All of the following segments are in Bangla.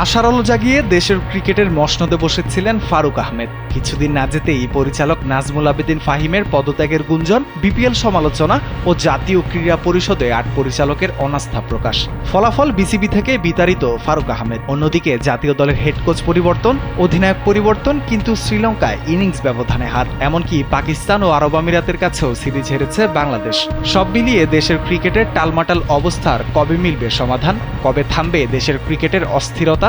আশার আলো জাগিয়ে দেশের ক্রিকেটের মসনদে বসেছিলেন ফারুক আহমেদ। কিছুদিন না যেতেই পরিচালক নাজমুল আবেদিন ফাহিমের পদত্যাগের গুঞ্জন, বিপিএল সমালোচনা ও জাতীয় ক্রীড়া পরিষদে ৮ পরিচালকের অনাস্থা প্রকাশ। ফলাফল বিসিবি থেকে বিতাড়িত ফারুক আহমেদ। অন্যদিকে জাতীয় দলের হেড কোচ পরিবর্তন, অধিনায়ক পরিবর্তন, কিন্তু শ্রীলঙ্কায় ইনিংস ব্যবধানে হার। এমনকি পাকিস্তান ও আরব আমিরাতের কাছেও সিরিজ হেরেছে বাংলাদেশ। সব মিলিয়ে দেশের ক্রিকেটের টালমাটাল অবস্থার কবে মিলবে সমাধান? কবে থামবে দেশের ক্রিকেটের অস্থিরতা?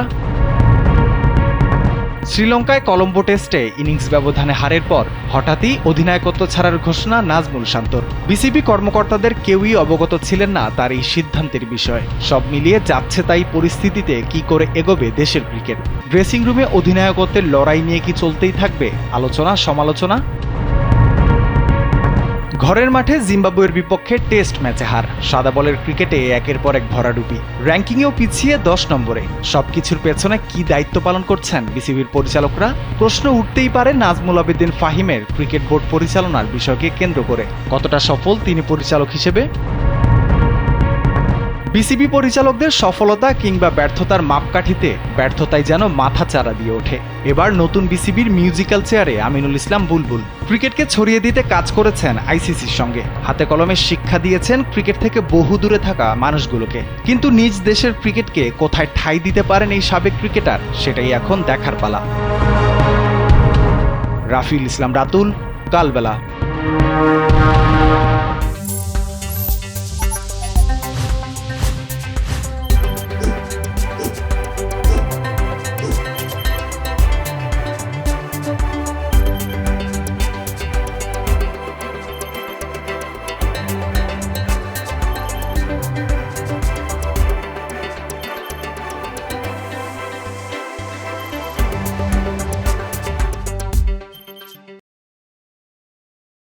শ্রীলঙ্কায় কলম্বো টেস্টে ইনিংস ব্যবধানে হারের পর হঠাৎই অধিনায়কত্ব ছাড়ার ঘোষণা নাজমুল শান্তর। বিসিবি কর্মকর্তাদের কেউই অবগত ছিলেন না তার এই সিদ্ধান্তের বিষয়ে। সব মিলিয়ে যাচ্ছে তাই পরিস্থিতিতে কি করে এগোবে দেশের ক্রিকেট? ড্রেসিং রুমে অধিনায়কত্বের লড়াই নিয়ে কি চলতেই থাকবে আলোচনা সমালোচনা? ঘরের মাঠে জিম্বাবুয়ের বিপক্ষে টেস্ট ম্যাচে হার, সাদা বলের ক্রিকেটে একের পর এক ভরাডুবি, র্যাঙ্কিংয়েও পিছিয়ে 10 নম্বরে। সবকিছুর পেছনে কি দায়িত্ব পালন করছেন বিসিবির পরিচালকরা? প্রশ্ন উঠতেই পারে নাজমুল আবেদিন ফাহিমের ক্রিকেট বোর্ড পরিচালনার বিষয়কে কেন্দ্র করে। কতটা সফল তিনি পরিচালক হিসেবে? বিসিবি পরিচালকদের সফলতা কিংবা ব্যর্থতার মাপকাঠিতে ব্যর্থতাই যেন মাথা চারা দিয়ে ওঠে। এবার নতুন বিসিবির মিউজিক্যাল চেয়ারে আমিনুল ইসলাম বুলবুল। ক্রিকেটকে ছড়িয়ে দিতে কাজ করেছেন আইসিসির সঙ্গে, হাতে কলমে শিক্ষা দিয়েছেন ক্রিকেট থেকে বহু দূরে থাকা মানুষগুলোকে। কিন্তু নিজ দেশের ক্রিকেটকে কোথায় ঠাঁই দিতে পারেন এই সাবেক ক্রিকেটার, সেটাই এখন দেখার পালা। রাফিল ইসলাম রাতুল, কালবেলা।